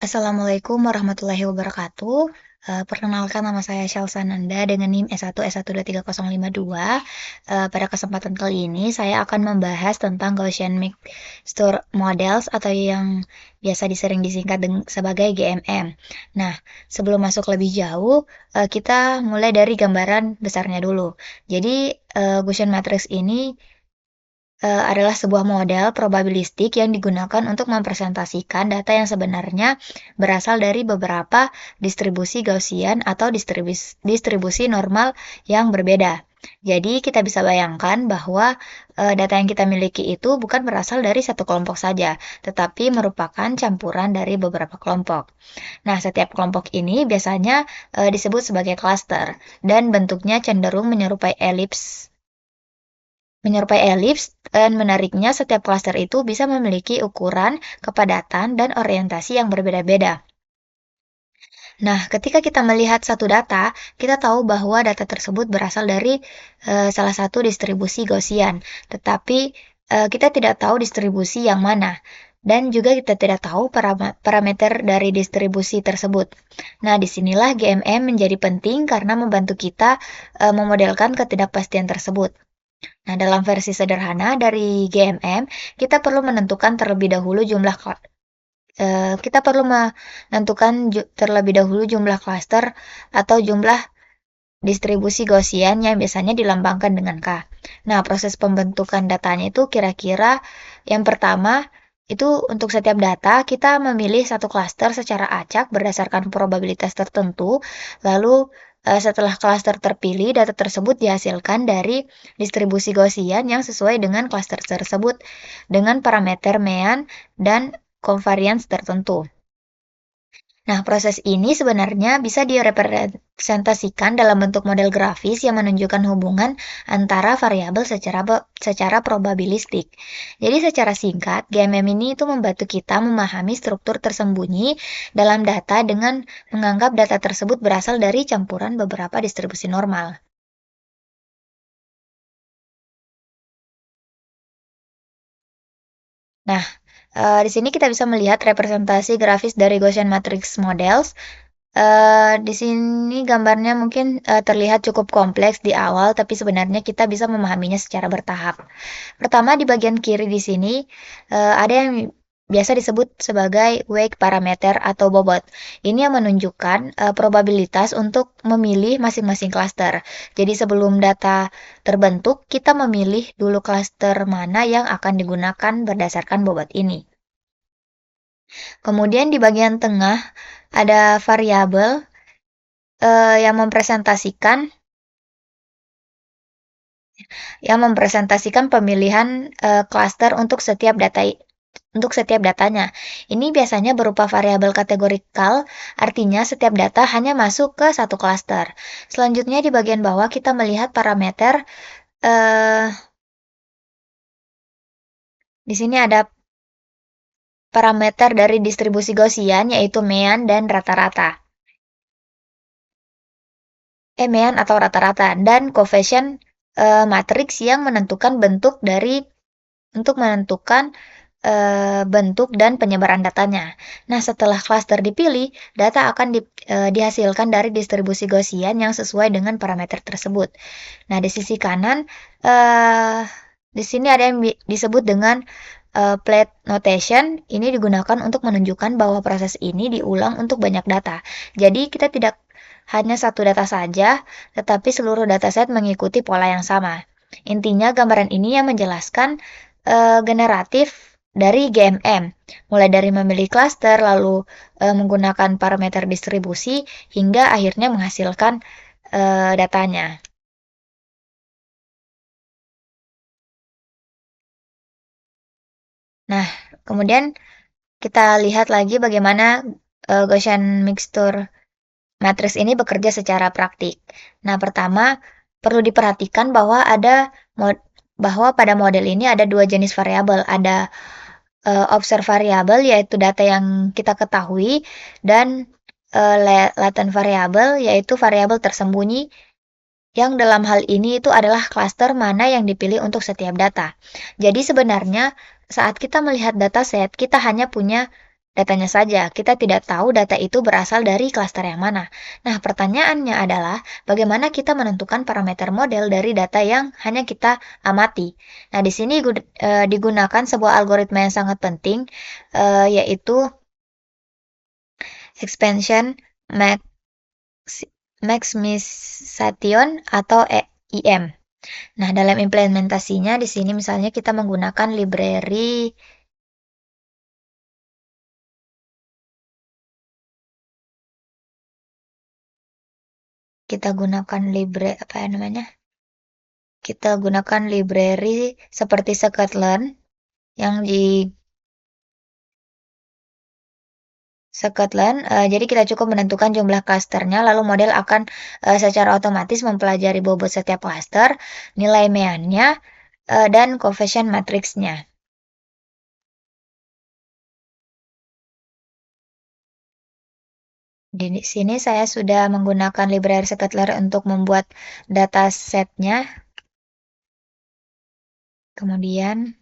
Assalamualaikum warahmatullahi wabarakatuh. Perkenalkan nama saya Syalsa Nanda dengan NIM S1S1230552. Pada kesempatan kali ini saya akan membahas tentang Gaussian Mixture Models atau yang biasa disering disingkat sebagai GMM. Nah, sebelum masuk lebih jauh, kita mulai dari gambaran besarnya dulu. Jadi, Gaussian Matrix ini adalah sebuah model probabilistik yang digunakan untuk mempresentasikan data yang sebenarnya berasal dari beberapa distribusi Gaussian atau distribusi normal yang berbeda. Jadi kita bisa bayangkan bahwa data yang kita miliki itu bukan berasal dari satu kelompok saja, tetapi merupakan campuran dari beberapa kelompok. Nah, setiap kelompok ini biasanya disebut sebagai klaster dan bentuknya cenderung menyerupai elips, dan menariknya setiap klaster itu bisa memiliki ukuran, kepadatan, dan orientasi yang berbeda-beda. Nah, ketika kita melihat satu data, kita tahu bahwa data tersebut berasal dari salah satu distribusi Gaussian, tetapi kita tidak tahu distribusi yang mana. Dan juga kita tidak tahu parameter dari distribusi tersebut. Nah, disinilah GMM menjadi penting karena membantu kita memodelkan ketidakpastian tersebut. Nah, dalam versi sederhana dari GMM, kita perlu menentukan terlebih dahulu jumlah klaster atau jumlah distribusi Gaussian yang biasanya dilambangkan dengan K. Nah, proses pembentukan datanya itu kira-kira yang pertama itu untuk setiap data kita memilih satu klaster secara acak berdasarkan probabilitas tertentu, lalu setelah klaster terpilih, data tersebut dihasilkan dari distribusi Gaussian yang sesuai dengan klaster tersebut dengan parameter mean dan covariance tertentu. Nah, proses ini sebenarnya bisa direpresentasikan dalam bentuk model grafis yang menunjukkan hubungan antara variabel secara probabilistik. Jadi secara singkat, GMM ini itu membantu kita memahami struktur tersembunyi dalam data dengan menganggap data tersebut berasal dari campuran beberapa distribusi normal. Nah, di sini kita bisa melihat representasi grafis dari Gaussian Matrix Models. Di sini gambarnya mungkin terlihat cukup kompleks di awal, tapi sebenarnya kita bisa memahaminya secara bertahap. Pertama, di bagian kiri di sini ada yang biasa disebut sebagai wake parameter atau bobot. Ini yang menunjukkan probabilitas untuk memilih masing-masing klaster. Jadi sebelum data terbentuk, kita memilih dulu klaster mana yang akan digunakan berdasarkan bobot ini. Kemudian di bagian tengah ada variabel yang mempresentasikan pemilihan klaster untuk setiap datanya. Ini biasanya berupa variabel kategorikal, artinya setiap data hanya masuk ke satu klaster. Selanjutnya di bagian bawah kita melihat parameter. Di sini ada parameter dari distribusi Gaussian, yaitu mean dan rata-rata. Mean atau rata-rata, dan Gaussian matrix yang menentukan bentuk dan penyebaran datanya. Nah, setelah klaster dipilih, data akan dihasilkan dari distribusi Gaussian yang sesuai dengan parameter tersebut. Nah, di sisi kanan, di sini ada yang disebut dengan plate notation. Ini digunakan untuk menunjukkan bahwa proses ini diulang untuk banyak data. Jadi, kita tidak hanya satu data saja, tetapi seluruh dataset mengikuti pola yang sama. Intinya, gambaran ini yang menjelaskan generatif dari GMM, mulai dari memilih klaster, lalu menggunakan parameter distribusi, hingga akhirnya menghasilkan datanya. Nah, kemudian kita lihat lagi bagaimana Gaussian Mixture Matrix ini bekerja secara praktik. Nah, pertama, perlu diperhatikan bahwa pada model ini ada dua jenis variabel. Ada observed variabel, yaitu data yang kita ketahui, dan latent variabel, yaitu variabel tersembunyi, yang dalam hal ini itu adalah klaster mana yang dipilih untuk setiap data. Jadi sebenarnya saat kita melihat dataset, kita hanya punya datanya saja. Kita tidak tahu data itu berasal dari klaster yang mana. Nah, pertanyaannya adalah bagaimana kita menentukan parameter model dari data yang hanya kita amati. Nah, di sini digunakan sebuah algoritma yang sangat penting, yaitu expansion maximization atau IM. Nah, dalam implementasinya di sini misalnya kita menggunakan library kita gunakan library seperti scikit-learn yang di scikit-learn. Jadi kita cukup menentukan jumlah klasternya, lalu model akan secara otomatis mempelajari bobot setiap klaster, nilai meannya, dan coefficient matriksnya. Di sini saya sudah menggunakan library scikit-learn untuk membuat datasetnya. Kemudian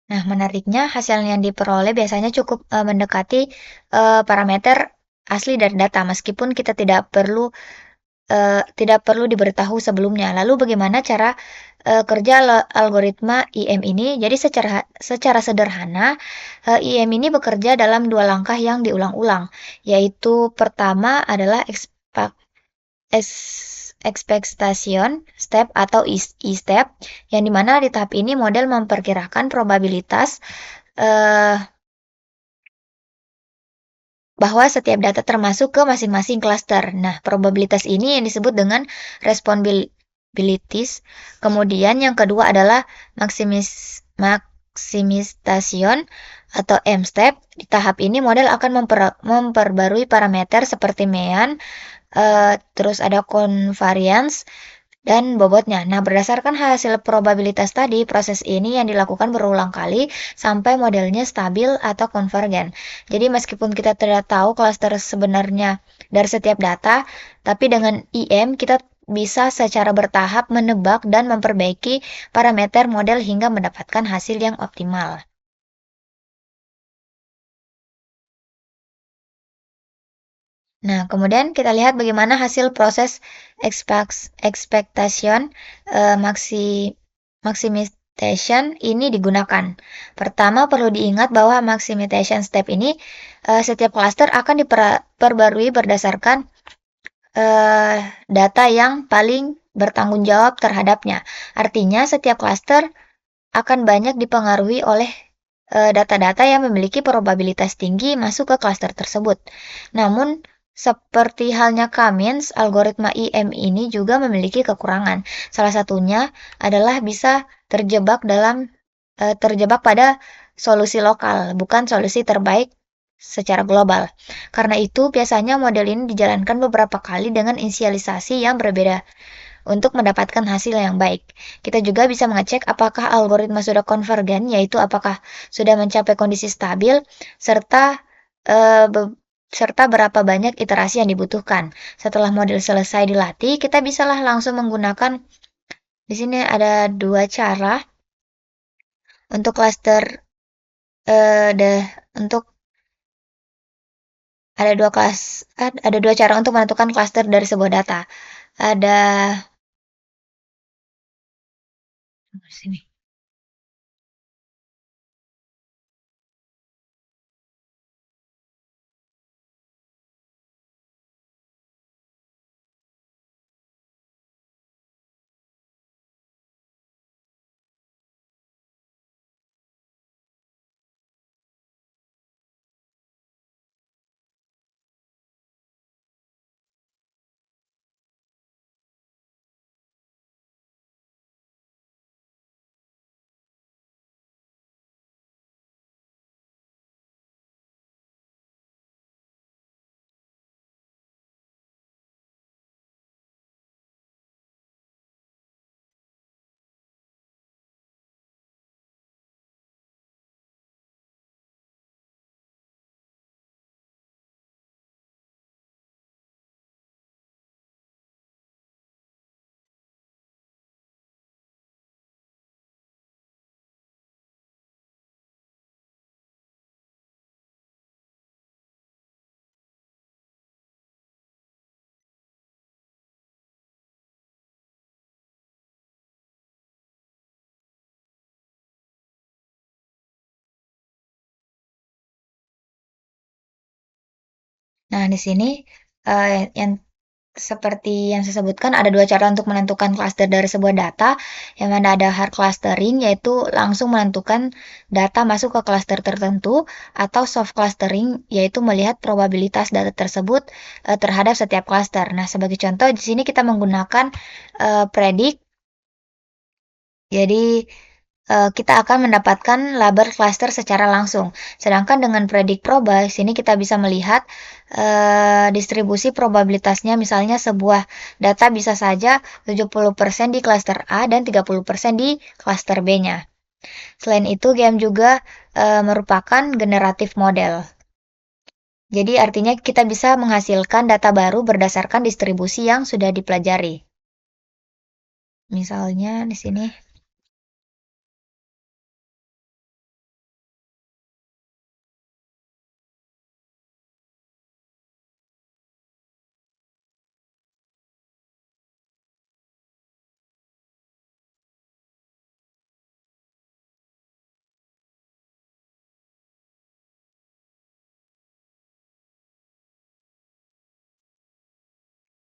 Nah, menariknya hasil yang diperoleh biasanya cukup mendekati parameter asli dari data, meskipun kita tidak perlu diberitahu sebelumnya. Lalu bagaimana cara kerja algoritma IM ini? Jadi secara sederhana, IM ini bekerja dalam dua langkah yang diulang-ulang, yaitu pertama adalah expectation step atau I-step, yang dimana di tahap ini model memperkirakan probabilitas bahwa setiap data termasuk ke masing-masing klaster. Nah, probabilitas ini yang disebut dengan responsibilities. Kemudian yang kedua adalah maximization atau M-step. Di tahap ini model akan memperbarui parameter seperti mean, terus ada convariance, dan bobotnya. Nah, berdasarkan hasil probabilitas tadi, proses ini yang dilakukan berulang kali sampai modelnya stabil atau konvergen. Jadi meskipun kita tidak tahu klaster sebenarnya dari setiap data, tapi dengan IM kita bisa secara bertahap menebak dan memperbaiki parameter model hingga mendapatkan hasil yang optimal. Nah, kemudian kita lihat bagaimana hasil proses expectation maximization ini digunakan. Pertama, perlu diingat bahwa maximization step ini setiap klaster akan diperbarui berdasarkan data yang paling bertanggung jawab terhadapnya. Artinya, setiap klaster akan banyak dipengaruhi oleh data-data yang memiliki probabilitas tinggi masuk ke klaster tersebut. Namun, seperti halnya K-means, algoritma IM ini juga memiliki kekurangan. Salah satunya adalah bisa terjebak dalam terjebak pada solusi lokal, bukan solusi terbaik secara global. Karena itu, biasanya model ini dijalankan beberapa kali dengan inisialisasi yang berbeda untuk mendapatkan hasil yang baik. Kita juga bisa mengecek apakah algoritma sudah konvergen, yaitu apakah sudah mencapai kondisi stabil, serta eh, serta berapa banyak iterasi yang dibutuhkan. Setelah model selesai dilatih, kita bisalah langsung menggunakan. Di sini ada dua cara untuk cluster deh untuk ada dua cara untuk menentukan klaster dari sebuah data. Ada sini. Nah, di sini yang seperti yang saya sebutkan ada dua cara untuk menentukan klaster dari sebuah data, yang mana ada hard clustering yaitu langsung menentukan data masuk ke klaster tertentu, atau soft clustering yaitu melihat probabilitas data tersebut terhadap setiap klaster. Nah, sebagai contoh di sini kita menggunakan predict. Jadi kita akan mendapatkan label cluster secara langsung. Sedangkan dengan predict proba, sini kita bisa melihat distribusi probabilitasnya. Misalnya sebuah data bisa saja 70% di cluster A dan 30% di cluster B-nya. Selain itu, GM juga merupakan generatif model. Jadi artinya kita bisa menghasilkan data baru berdasarkan distribusi yang sudah dipelajari. Misalnya di sini.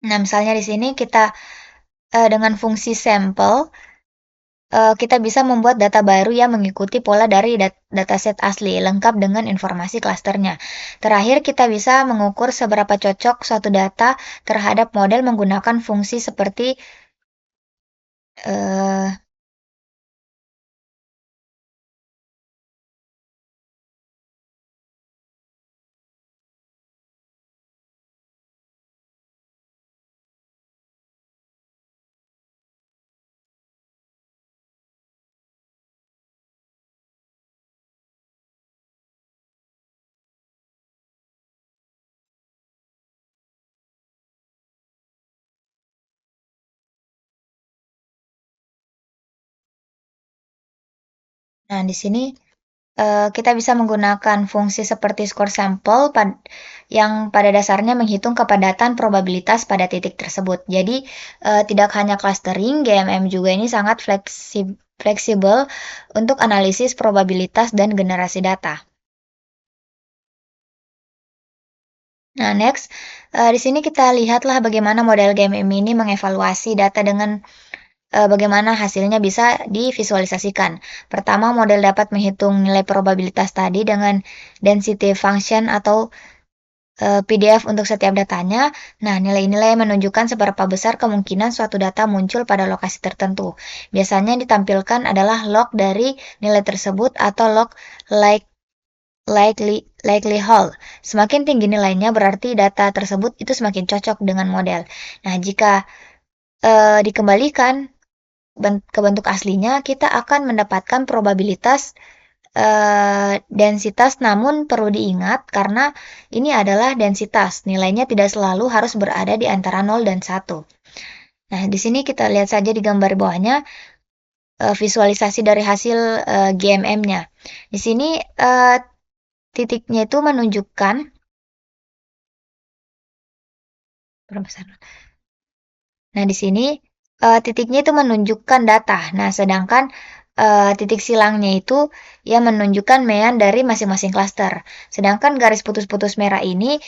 Nah, misalnya di sini kita dengan fungsi sampel kita bisa membuat data baru yang mengikuti pola dari dataset asli, lengkap dengan informasi klasternya. Terakhir, kita bisa mengukur seberapa cocok suatu data terhadap model menggunakan fungsi seperti eh, nah di sini kita bisa menggunakan fungsi seperti score sample yang pada dasarnya menghitung kepadatan probabilitas pada titik tersebut. Jadi, tidak hanya clustering, GMM juga ini sangat fleksibel untuk analisis probabilitas dan generasi data. Nah, next, di sini kita lihatlah bagaimana model GMM ini mengevaluasi data dengan bagaimana hasilnya bisa divisualisasikan. Pertama, model dapat menghitung nilai probabilitas tadi dengan density function atau PDF untuk setiap datanya. Nah, nilai-nilai menunjukkan seberapa besar kemungkinan suatu data muncul pada lokasi tertentu. Biasanya ditampilkan adalah log dari nilai tersebut atau log like likelihood. Semakin tinggi nilainya berarti data tersebut itu semakin cocok dengan model. Nah, jika dikembalikan ke bentuk aslinya, kita akan mendapatkan probabilitas densitas, namun perlu diingat karena ini adalah densitas. Nilainya tidak selalu harus berada di antara 0 dan 1. Nah, di sini kita lihat saja di gambar bawahnya visualisasi dari hasil GMM-nya. Di sini titiknya itu menunjukkan Nah, di sini titiknya itu menunjukkan data. Nah, sedangkan titik silangnya itu ya menunjukkan mean dari masing-masing klaster. Sedangkan garis putus-putus merah ini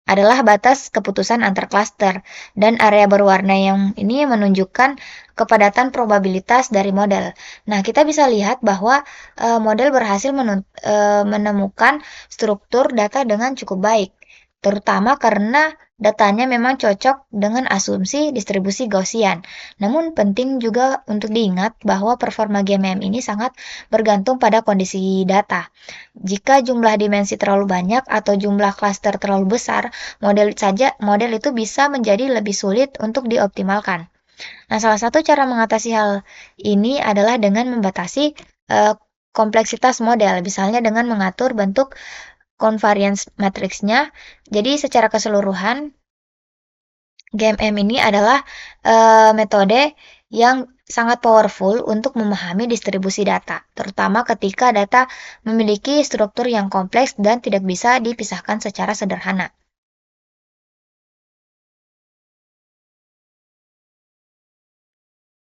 adalah batas keputusan antar klaster dan area berwarna yang ini menunjukkan kepadatan probabilitas dari model. Nah, kita bisa lihat bahwa model berhasil menemukan struktur data dengan cukup baik, terutama karena datanya memang cocok dengan asumsi distribusi Gaussian. Namun penting juga untuk diingat bahwa performa GMM ini sangat bergantung pada kondisi data. Jika jumlah dimensi terlalu banyak atau jumlah klaster terlalu besar, model itu bisa menjadi lebih sulit untuk dioptimalkan. Nah, salah satu cara mengatasi hal ini adalah dengan membatasi uh, kompleksitas model, misalnya dengan mengatur bentuk convariance matriksnya. Jadi secara keseluruhan GMM ini adalah metode yang sangat powerful untuk memahami distribusi data, terutama ketika data memiliki struktur yang kompleks dan tidak bisa dipisahkan secara sederhana.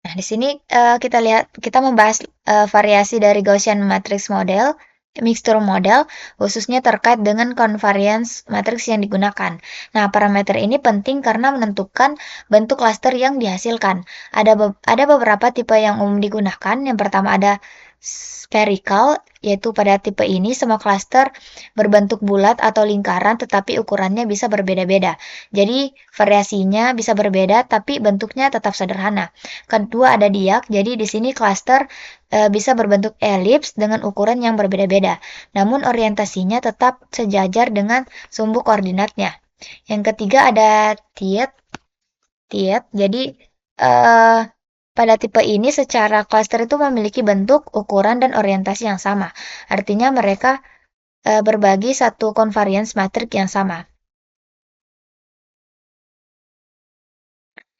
Nah, di sini kita membahas variasi dari Gaussian matrix model, mixture model, khususnya terkait dengan convariance matrix yang digunakan. Nah, parameter ini penting karena menentukan bentuk klaster yang dihasilkan. Ada beberapa tipe yang umum digunakan. Yang pertama ada spherical, yaitu pada tipe ini semua klaster berbentuk bulat atau lingkaran tetapi ukurannya bisa berbeda-beda. Jadi variasinya bisa berbeda tapi bentuknya tetap sederhana. Kedua ada diak, jadi di sini klaster bisa berbentuk elips dengan ukuran yang berbeda-beda, namun orientasinya tetap sejajar dengan sumbu koordinatnya. Yang ketiga ada tiet, jadi eh, pada tipe ini secara klaster itu memiliki bentuk, ukuran, dan orientasi yang sama. Artinya mereka berbagi satu convariance matrix yang sama.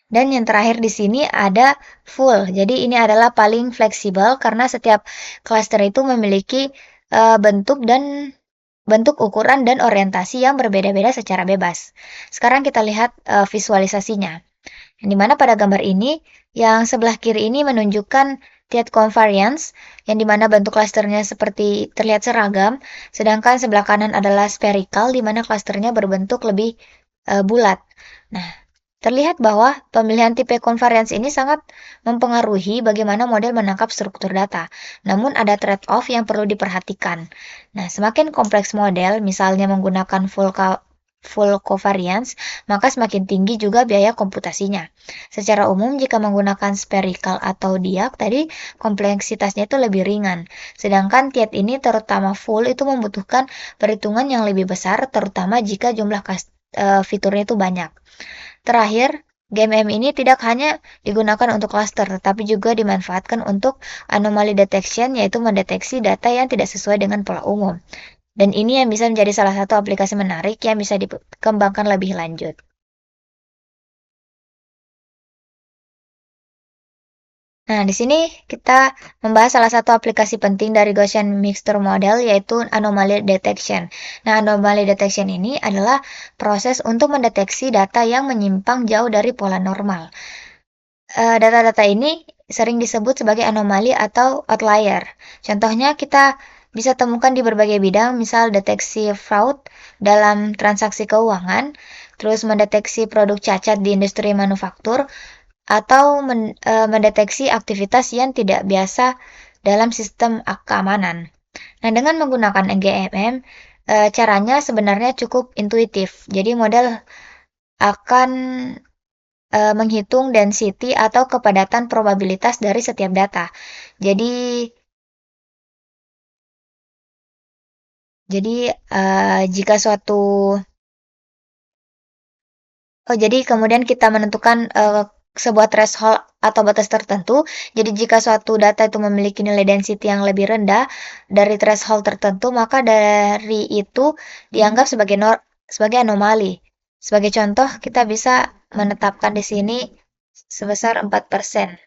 Dan yang terakhir di sini ada full. Jadi ini adalah paling fleksibel karena setiap cluster itu memiliki bentuk, ukuran, dan orientasi yang berbeda-beda secara bebas. Sekarang kita lihat visualisasinya. Yang dimana pada gambar ini, yang sebelah kiri ini menunjukkan tiet covariance, yang dimana bentuk klasternya seperti terlihat seragam, sedangkan sebelah kanan adalah spherical, di mana klasternya berbentuk lebih bulat. Nah, terlihat bahwa pemilihan tipe convariance ini sangat mempengaruhi bagaimana model menangkap struktur data. Namun ada trade-off yang perlu diperhatikan. Nah, semakin kompleks model, misalnya menggunakan full covariance, maka semakin tinggi juga biaya komputasinya. Secara umum, jika menggunakan spherical atau diak, tadi kompleksitasnya itu lebih ringan. Sedangkan tiet ini terutama full itu membutuhkan perhitungan yang lebih besar, terutama jika jumlah fiturnya itu banyak. Terakhir, GMM ini tidak hanya digunakan untuk cluster, tetapi juga dimanfaatkan untuk anomaly detection, yaitu mendeteksi data yang tidak sesuai dengan pola umum. Dan ini yang bisa menjadi salah satu aplikasi menarik yang bisa dikembangkan lebih lanjut. Nah, di sini kita membahas salah satu aplikasi penting dari Gaussian Mixture Model, yaitu anomaly detection. Nah, anomaly detection ini adalah proses untuk mendeteksi data yang menyimpang jauh dari pola normal. Data-data ini sering disebut sebagai anomali atau outlier. Contohnya kita bisa temukan di berbagai bidang, misal deteksi fraud dalam transaksi keuangan, terus mendeteksi produk cacat di industri manufaktur, atau mendeteksi aktivitas yang tidak biasa dalam sistem keamanan. Nah, dengan menggunakan GMM, Caranya sebenarnya cukup intuitif. Jadi model akan menghitung density atau kepadatan probabilitas dari setiap data. Jadi jika suatu jadi kemudian kita menentukan sebuah threshold atau batas tertentu. Jadi jika suatu data itu memiliki nilai density yang lebih rendah dari threshold tertentu, maka dari itu dianggap sebagai anomali. Sebagai contoh, kita bisa menetapkan di sini sebesar 4%.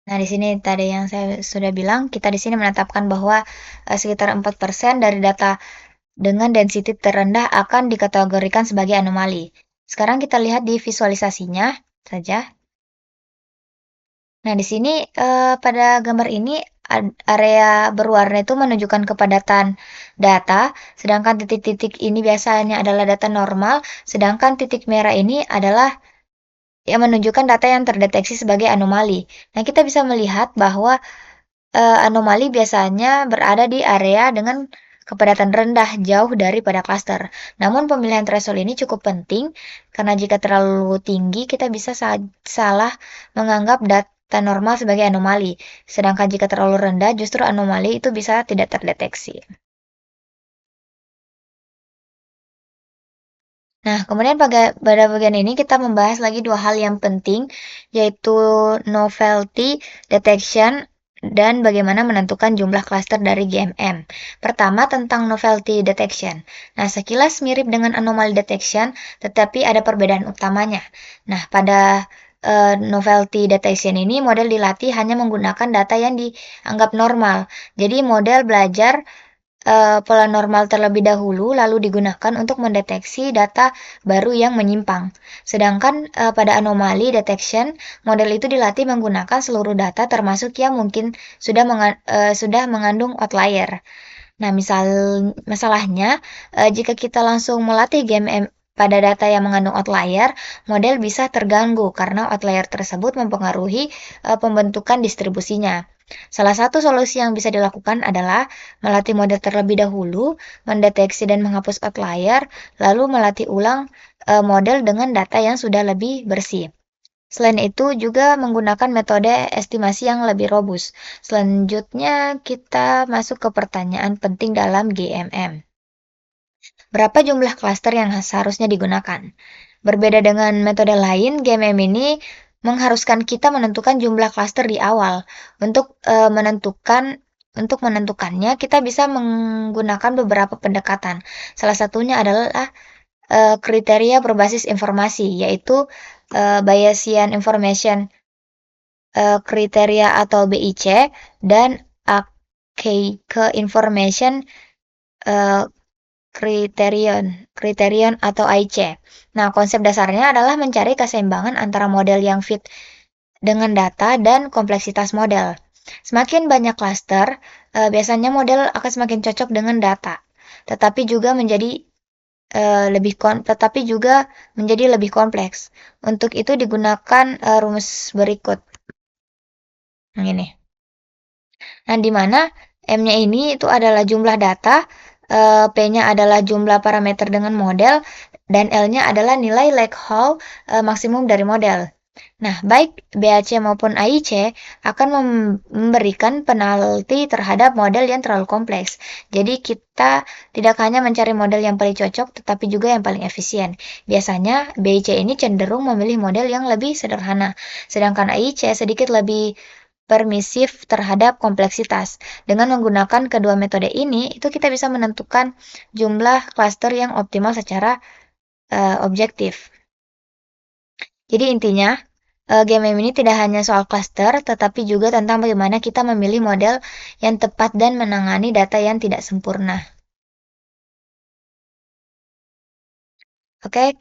Nah, di sini tadi yang saya sudah bilang, kita di sini menetapkan bahwa sekitar 4% dari data dengan density terendah akan dikategorikan sebagai anomali. Sekarang kita lihat di visualisasinya saja. Nah, di sini pada gambar ini area berwarna itu menunjukkan kepadatan data, sedangkan titik-titik ini biasanya adalah data normal, sedangkan titik merah ini adalah yang menunjukkan data yang terdeteksi sebagai anomali. Nah, kita bisa melihat bahwa anomali biasanya berada di area dengan kepadatan rendah jauh daripada klaster. Namun pemilihan threshold ini cukup penting karena jika terlalu tinggi kita bisa salah menganggap data normal sebagai anomali. Sedangkan jika terlalu rendah justru anomali itu bisa tidak terdeteksi. Nah, kemudian pada bagian ini kita membahas lagi dua hal yang penting, yaitu novelty detection dan bagaimana menentukan jumlah klaster dari GMM. Pertama, tentang novelty detection. Nah, sekilas mirip dengan anomaly detection, tetapi ada perbedaan utamanya. Nah, pada novelty detection ini model dilatih hanya menggunakan data yang dianggap normal. Jadi model belajar pola normal terlebih dahulu lalu digunakan untuk mendeteksi data baru yang menyimpang. Sedangkan pada anomaly detection, model itu dilatih menggunakan seluruh data termasuk yang mungkin sudah mengandung outlier. Nah, masalahnya jika kita langsung melatih GMM pada data yang mengandung outlier, model bisa terganggu karena outlier tersebut mempengaruhi pembentukan distribusinya. Salah satu solusi yang bisa dilakukan adalah melatih model terlebih dahulu, mendeteksi dan menghapus outlier, lalu melatih ulang model dengan data yang sudah lebih bersih. Selain itu juga menggunakan metode estimasi yang lebih robust. Selanjutnya kita masuk ke pertanyaan penting dalam GMM. Berapa jumlah klaster yang seharusnya digunakan? Berbeda dengan metode lain, GMM ini mengharuskan kita menentukan jumlah klaster di awal. Untuk menentukannya, kita bisa menggunakan beberapa pendekatan. Salah satunya adalah kriteria berbasis informasi, yaitu Bayesian Information kriteria atau BIC dan Archaic Information criterion atau AIC. Nah, konsep dasarnya adalah mencari keseimbangan antara model yang fit dengan data dan kompleksitas model. Semakin banyak klaster, biasanya model akan semakin cocok dengan data, tetapi juga menjadi lebih kompleks. Untuk itu digunakan rumus berikut. Ini. Nah, di mana M-nya ini itu adalah jumlah data, P-nya adalah jumlah parameter dengan model, dan L-nya adalah nilai Lakehall maksimum dari model. Nah, baik BAC maupun AIC akan memberikan penalti terhadap model yang terlalu kompleks. Jadi kita tidak hanya mencari model yang paling cocok, tetapi juga yang paling efisien. Biasanya BIC ini cenderung memilih model yang lebih sederhana, sedangkan AIC sedikit lebih permisif terhadap kompleksitas. Dengan menggunakan kedua metode ini, itu kita bisa menentukan jumlah klaster yang optimal secara objektif. Jadi intinya, GMM ini tidak hanya soal klaster, tetapi juga tentang bagaimana kita memilih model yang tepat dan menangani data yang tidak sempurna. Oke,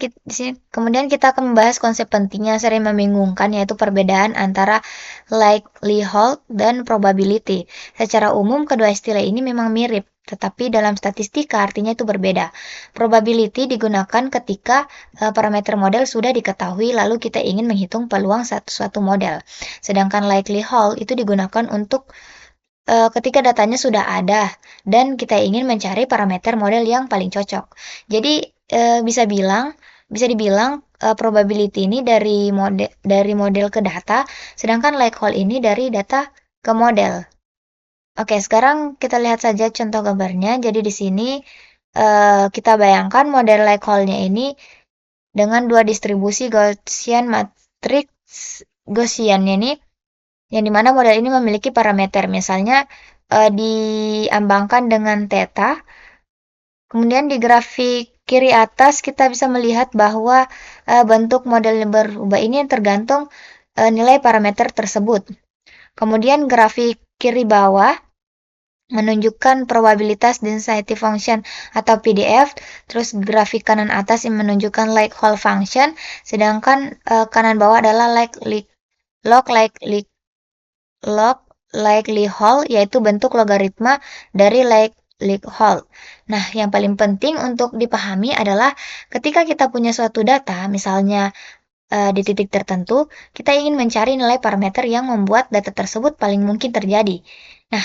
kemudian kita akan membahas konsep penting yang sering membingungkan, yaitu perbedaan antara likelihood dan probability. Secara umum, kedua istilah ini memang mirip, tetapi dalam statistika artinya itu berbeda. Probability digunakan ketika parameter model sudah diketahui, lalu kita ingin menghitung peluang suatu model. Sedangkan likelihood itu digunakan untuk ketika datanya sudah ada dan kita ingin mencari parameter model yang paling cocok. Jadi bisa dibilang probability ini dari model ke data, sedangkan likelihood ini dari data ke model. Oke, sekarang kita lihat saja contoh gambarnya. Jadi di sini kita bayangkan model likelihood-nya ini dengan dua distribusi Gaussian matrix Gaussian-nya ini, yang dimana model ini memiliki parameter, misalnya diambangkan dengan theta. Kemudian di grafik kiri atas kita bisa melihat bahwa bentuk model yang berubah ini tergantung nilai parameter tersebut. Kemudian grafik kiri bawah menunjukkan probabilitas density function atau PDF, terus grafik kanan atas yang menunjukkan likelihood function, sedangkan kanan bawah adalah log likelihood, yaitu bentuk logaritma dari likelihood. Nah, yang paling penting untuk dipahami adalah ketika kita punya suatu data, misalnya di titik tertentu, kita ingin mencari nilai parameter yang membuat data tersebut paling mungkin terjadi. Nah,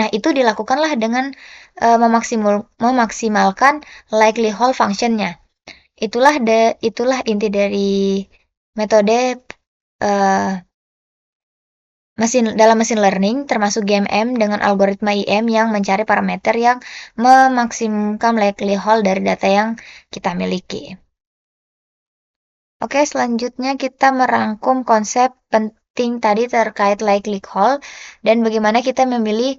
itu dilakukanlah dengan memaksimalkan likelihood function-nya. Itulah inti dari metode dalam mesin learning, termasuk GMM dengan algoritma IM yang mencari parameter yang memaksimumkan likelihood dari data yang kita miliki. Oke, selanjutnya kita merangkum konsep penting tadi terkait likelihood dan bagaimana kita memilih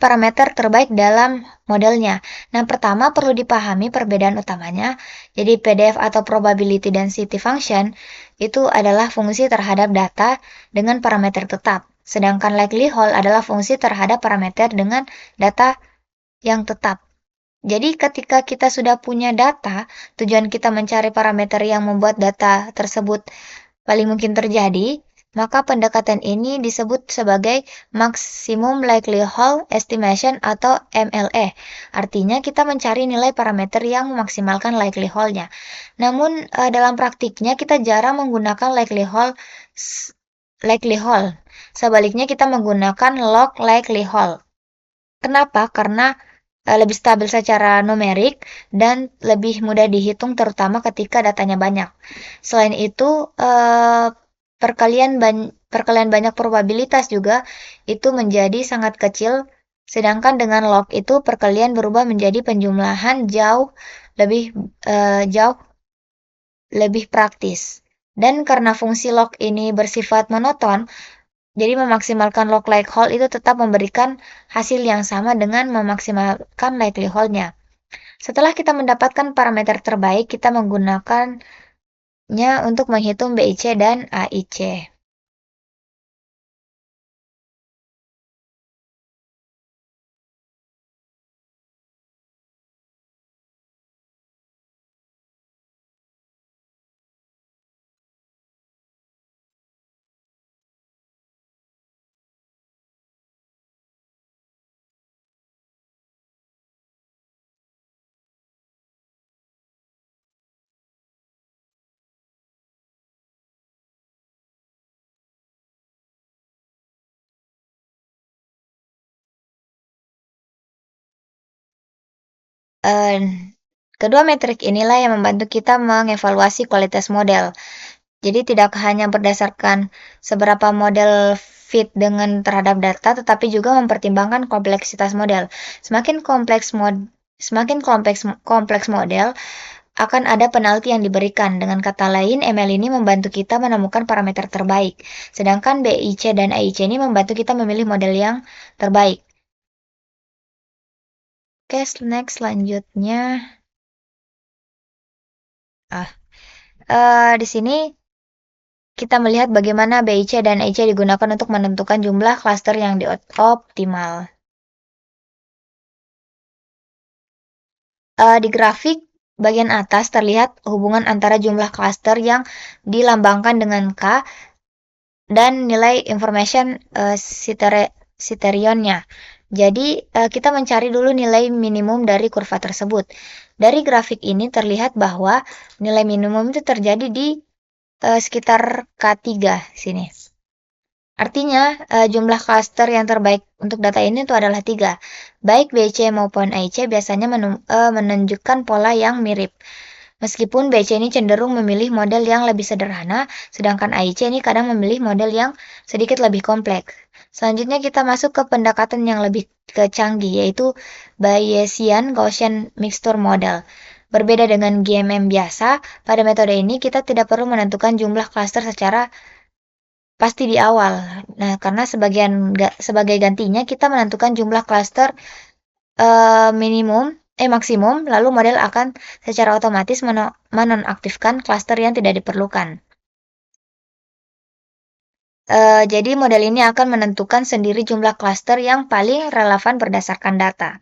parameter terbaik dalam modelnya. Nah, pertama perlu dipahami perbedaan utamanya. Jadi PDF atau probability density function itu adalah fungsi terhadap data dengan parameter tetap. Sedangkan likelihood adalah fungsi terhadap parameter dengan data yang tetap. Jadi ketika kita sudah punya data, tujuan kita mencari parameter yang membuat data tersebut paling mungkin terjadi, maka pendekatan ini disebut sebagai Maximum Likelihood Estimation atau MLE. Artinya kita mencari nilai parameter yang memaksimalkan likelihood-nya. Namun dalam praktiknya kita jarang menggunakan likelihood. Sebaliknya kita menggunakan log likelihood. Kenapa? Karena lebih stabil secara numerik dan lebih mudah dihitung terutama ketika datanya banyak. Selain itu, perkalian banyak probabilitas juga itu menjadi sangat kecil, sedangkan dengan log itu perkalian berubah menjadi penjumlahan jauh lebih praktis. Dan karena fungsi log ini bersifat monoton, Jadi memaksimalkan log likelihood itu tetap memberikan hasil yang sama dengan memaksimalkan likelihood-nya. Setelah kita mendapatkan parameter terbaik, kita menggunakannya untuk menghitung BIC dan AIC. Kedua metrik inilah yang membantu kita mengevaluasi kualitas model. Jadi tidak hanya berdasarkan seberapa model fit dengan terhadap data, tetapi juga mempertimbangkan kompleksitas model. Semakin kompleks model, akan ada penalti yang diberikan. Dengan kata lain, ML ini membantu kita menemukan parameter terbaik, sedangkan BIC dan AIC ini membantu kita memilih model yang terbaik. Oke, next selanjutnya. Di sini kita melihat bagaimana BIC dan AIC digunakan untuk menentukan jumlah klaster yang optimal. Di grafik bagian atas terlihat hubungan antara jumlah klaster yang dilambangkan dengan K dan nilai information criterion-nya. Jadi, kita mencari dulu nilai minimum dari kurva tersebut. Dari grafik ini terlihat bahwa nilai minimum itu terjadi di sekitar K3 sini. Artinya, jumlah klaster yang terbaik untuk data ini itu adalah 3. Baik BC maupun AIC biasanya menunjukkan pola yang mirip. Meskipun BC ini cenderung memilih model yang lebih sederhana, sedangkan AIC ini kadang memilih model yang sedikit lebih kompleks. Selanjutnya kita masuk ke pendekatan yang lebih canggih, yaitu Bayesian Gaussian Mixture Model. Berbeda dengan GMM biasa, pada metode ini kita tidak perlu menentukan jumlah klaster secara pasti di awal. Nah, karena sebagai gantinya kita menentukan jumlah klaster maksimum, lalu model akan secara otomatis menonaktifkan klaster yang tidak diperlukan. Jadi model ini akan menentukan sendiri jumlah klaster yang paling relevan berdasarkan data.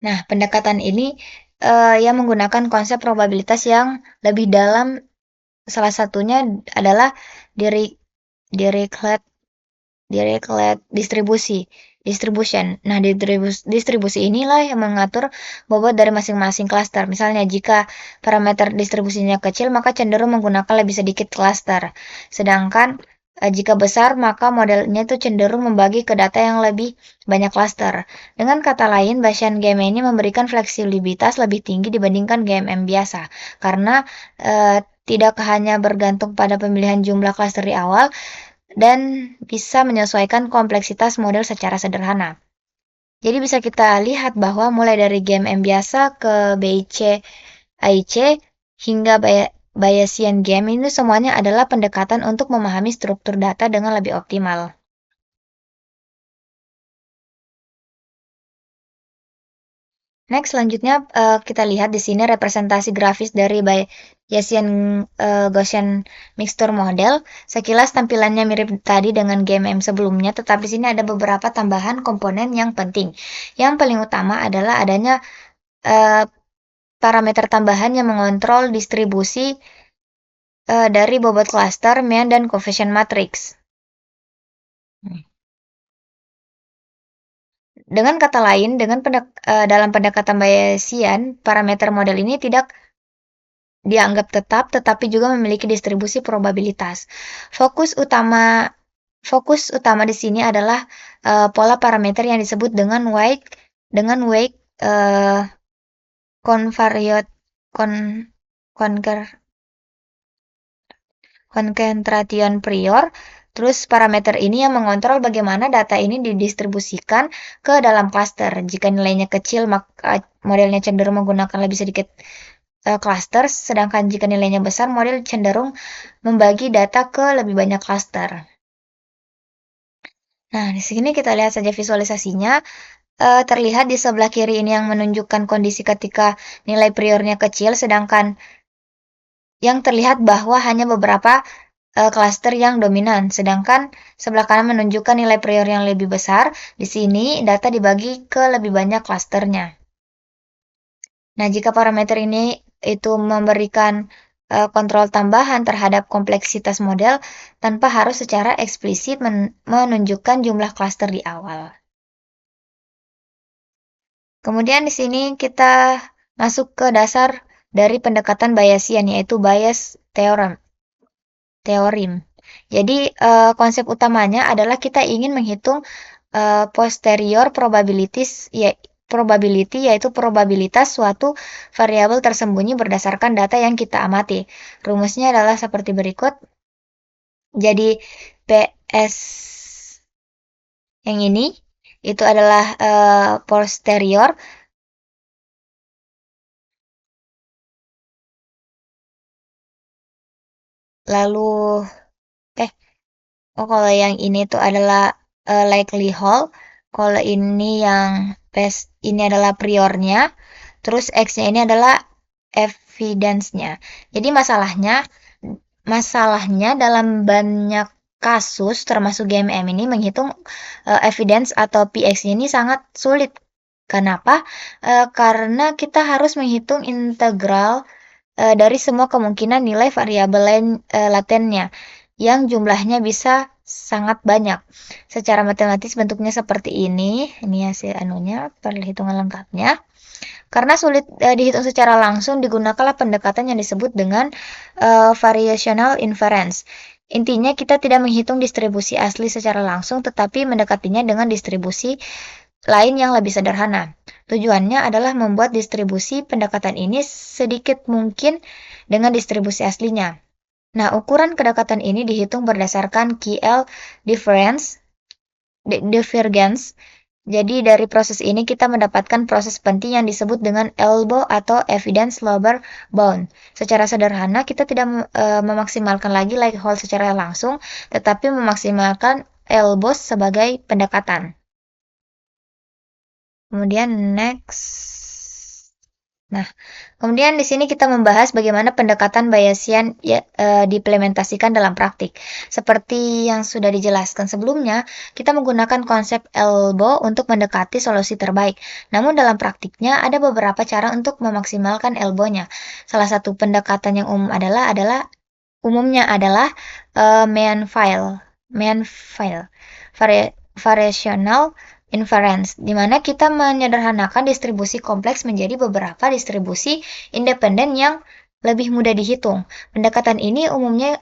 Nah, pendekatan ini yang menggunakan konsep probabilitas yang lebih dalam. Salah satunya adalah Dirichlet distribution. Nah, distribusi inilah yang mengatur bobot dari masing-masing klaster. Misalnya, jika parameter distribusinya kecil, maka cenderung menggunakan lebih sedikit klaster. Sedangkan Jika besar, maka modelnya itu cenderung membagi ke data yang lebih banyak klaster. Dengan kata lain, Bayesian game ini memberikan fleksibilitas lebih tinggi dibandingkan GMM biasa, karena tidak hanya bergantung pada pemilihan jumlah klaster di awal, dan bisa menyesuaikan kompleksitas model secara sederhana. Jadi bisa kita lihat bahwa mulai dari GMM biasa ke BIC, AIC, hingga Bayesian game ini semuanya adalah pendekatan untuk memahami struktur data dengan lebih optimal. Next, selanjutnya kita lihat di sini representasi grafis dari Bayesian Gaussian Mixture Model. Sekilas tampilannya mirip tadi dengan GMM sebelumnya, tetapi di sini ada beberapa tambahan komponen yang penting. Yang paling utama adalah adanya parameter tambahan yang mengontrol distribusi dari bobot cluster, mean, dan coefficient matrix. Dengan kata lain, dalam pendekatan Bayesian, parameter model ini tidak dianggap tetap, tetapi juga memiliki distribusi probabilitas. Fokus utama di sini adalah pola parameter yang disebut dengan weight convariate concentration prior. Terus parameter ini yang mengontrol bagaimana data ini didistribusikan ke dalam klaster. Jika nilainya kecil, maka modelnya cenderung menggunakan lebih sedikit cluster, sedangkan jika nilainya besar, model cenderung membagi data ke lebih banyak cluster. Nah, di sini kita lihat saja visualisasinya. Terlihat di sebelah kiri ini yang menunjukkan kondisi ketika nilai priornya kecil, sedangkan yang terlihat bahwa hanya beberapa klaster yang dominan, sedangkan sebelah kanan menunjukkan nilai prior yang lebih besar. Di sini data dibagi ke lebih banyak klasternya. Nah, jika parameter ini itu memberikan kontrol tambahan terhadap kompleksitas model tanpa harus secara eksplisit menunjukkan jumlah klaster di awal. Kemudian di sini kita masuk ke dasar dari pendekatan Bayesian, yaitu Bayes Theorem. Jadi konsep utamanya adalah kita ingin menghitung posterior probability, yaitu probabilitas suatu variabel tersembunyi berdasarkan data yang kita amati. Rumusnya adalah seperti berikut. Jadi PS yang ini itu adalah posterior. Lalu kalau yang ini tuh adalah likelihood. Kalau ini yang ini adalah priornya. Terus X-nya ini adalah evidence-nya. Jadi masalahnya dalam banyak kasus termasuk GMM ini menghitung evidence atau PX ini sangat sulit. Kenapa? Karena kita harus menghitung integral dari semua kemungkinan nilai variabel latennya yang jumlahnya bisa sangat banyak. Secara matematis bentuknya seperti ini. Ini hasil perhitungan lengkapnya. Karena sulit dihitung secara langsung, digunakanlah pendekatan yang disebut dengan variational inference. Intinya kita tidak menghitung distribusi asli secara langsung, tetapi mendekatinya dengan distribusi lain yang lebih sederhana. Tujuannya adalah membuat distribusi pendekatan ini sedikit mungkin dengan distribusi aslinya. Nah, ukuran kedekatan ini dihitung berdasarkan KL divergence. Jadi dari proses ini kita mendapatkan proses penting yang disebut dengan elbow atau evidence lower bound. Secara sederhana kita tidak memaksimalkan lagi likelihood secara langsung, tetapi memaksimalkan elbow sebagai pendekatan. Kemudian next. Nah, kemudian di sini kita membahas bagaimana pendekatan Bayesian diimplementasikan dalam praktik. Seperti yang sudah dijelaskan sebelumnya, kita menggunakan konsep elbow untuk mendekati solusi terbaik. Namun dalam praktiknya ada beberapa cara untuk memaksimalkan elbow-nya. Salah satu pendekatan yang umum umumnya adalah mean variational inference, di mana kita menyederhanakan distribusi kompleks menjadi beberapa distribusi independen yang lebih mudah dihitung. Pendekatan ini umumnya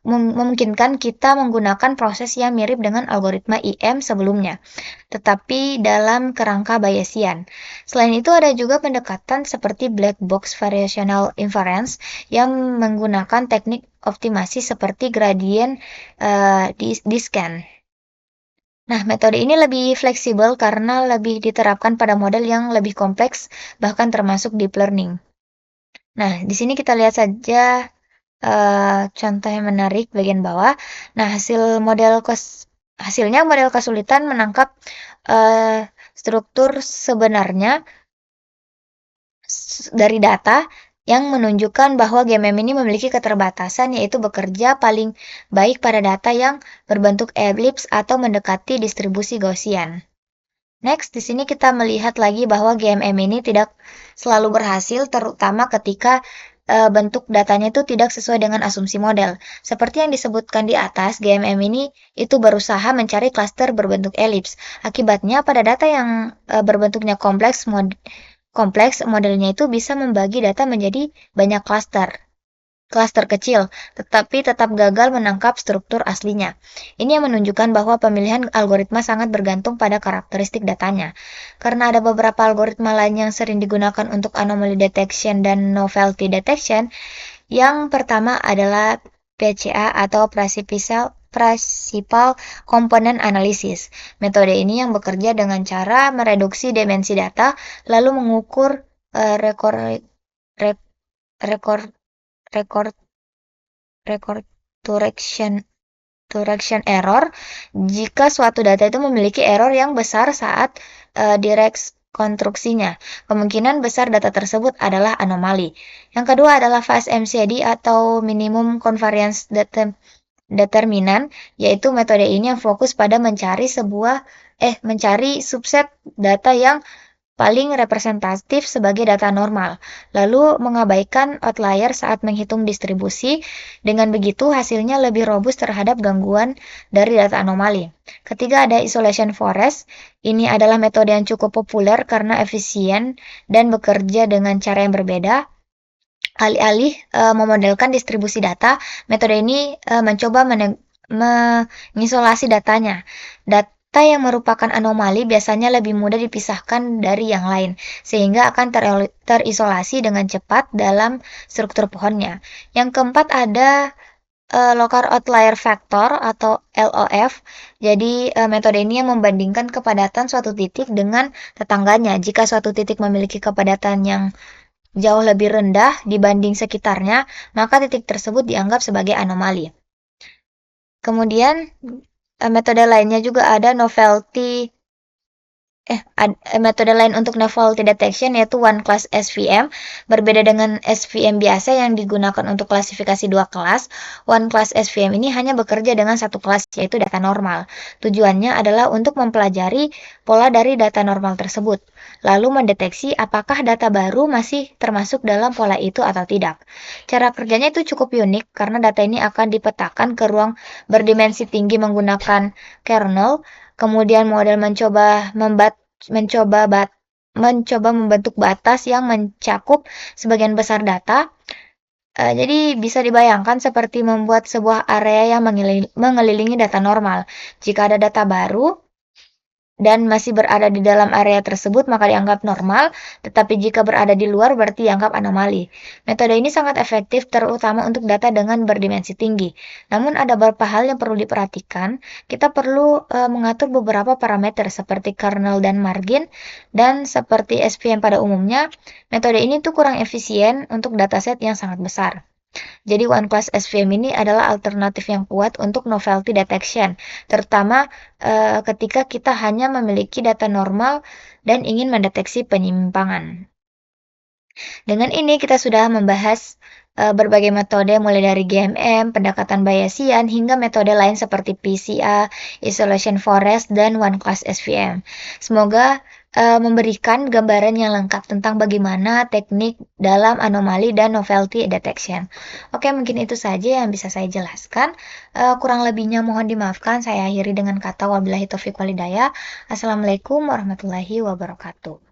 memungkinkan kita menggunakan proses yang mirip dengan algoritma IM sebelumnya, tetapi dalam kerangka Bayesian. Selain itu ada juga pendekatan seperti black box variational inference yang menggunakan teknik optimasi seperti gradient descent. Nah, metode ini lebih fleksibel karena lebih diterapkan pada model yang lebih kompleks, bahkan termasuk deep learning. Nah, di sini kita lihat saja contoh yang menarik bagian bawah. Nah, hasilnya model kesulitan menangkap struktur sebenarnya dari data yang menunjukkan bahwa GMM ini memiliki keterbatasan, yaitu bekerja paling baik pada data yang berbentuk ellipse atau mendekati distribusi Gaussian. Next, di sini kita melihat lagi bahwa GMM ini tidak selalu berhasil, terutama ketika bentuk datanya itu tidak sesuai dengan asumsi model. Seperti yang disebutkan di atas, GMM ini itu berusaha mencari klaster berbentuk elips. Akibatnya, pada data yang berbentuknya kompleks, modelnya itu bisa membagi data menjadi banyak klaster kecil, tetapi tetap gagal menangkap struktur aslinya. Ini yang menunjukkan bahwa pemilihan algoritma sangat bergantung pada karakteristik datanya. Karena ada beberapa algoritma lain yang sering digunakan untuk anomaly detection dan novelty detection. Yang pertama adalah PCA atau Principal Component Analysis. Metode ini yang bekerja dengan cara mereduksi dimensi data, lalu mengukur rekor rekor record record correction error jika suatu data itu memiliki error yang besar saat direkonstruksinya. Kemungkinan besar data tersebut adalah anomali. Yang kedua adalah fast MCD atau minimum covariance determinant, yaitu metode ini yang fokus pada mencari subset data yang paling representatif sebagai data normal, lalu mengabaikan outlier saat menghitung distribusi. Dengan begitu, hasilnya lebih robust terhadap gangguan dari data anomali. Ketiga ada isolation forest. Ini adalah metode yang cukup populer karena efisien dan bekerja dengan cara yang berbeda. Alih-alih memodelkan distribusi data, metode ini mencoba mengisolasi datanya. Data yang merupakan anomali biasanya lebih mudah dipisahkan dari yang lain, sehingga akan terisolasi dengan cepat dalam struktur pohonnya. Yang keempat ada local outlier factor atau LOF. Jadi metode ini yang membandingkan kepadatan suatu titik dengan tetangganya. Jika suatu titik memiliki kepadatan yang jauh lebih rendah dibanding sekitarnya, maka titik tersebut dianggap sebagai anomali. Kemudian metode lainnya juga ada metode lain untuk novelty detection yaitu one class SVM. Berbeda dengan SVM biasa yang digunakan untuk klasifikasi dua kelas, one class SVM ini hanya bekerja dengan satu kelas, yaitu data normal. Tujuannya adalah untuk mempelajari pola dari data normal tersebut, lalu mendeteksi apakah data baru masih termasuk dalam pola itu atau tidak. Cara kerjanya itu cukup unik karena data ini akan dipetakan ke ruang berdimensi tinggi menggunakan kernel. Kemudian model mencoba membentuk batas yang mencakup sebagian besar data. Jadi bisa dibayangkan seperti membuat sebuah area yang mengelilingi data normal. Jika ada data baru dan masih berada di dalam area tersebut, maka dianggap normal, tetapi jika berada di luar berarti dianggap anomali. Metode ini sangat efektif terutama untuk data dengan berdimensi tinggi. Namun ada beberapa hal yang perlu diperhatikan. Kita perlu mengatur beberapa parameter seperti kernel dan margin, dan seperti SVM pada umumnya, metode ini tuh kurang efisien untuk dataset yang sangat besar. Jadi one class SVM ini adalah alternatif yang kuat untuk novelty detection, terutama ketika kita hanya memiliki data normal dan ingin mendeteksi penyimpangan. Dengan ini kita sudah membahas berbagai metode mulai dari GMM, pendekatan Bayesian, hingga metode lain seperti PCA, isolation forest, dan one class SVM. Semoga memberikan gambaran yang lengkap tentang bagaimana teknik dalam anomali dan novelty detection. Oke, mungkin itu saja yang bisa saya jelaskan. Kurang lebihnya mohon dimaafkan. Saya akhiri dengan kata wabillahi taufiq walhidayah. Assalamualaikum warahmatullahi wabarakatuh.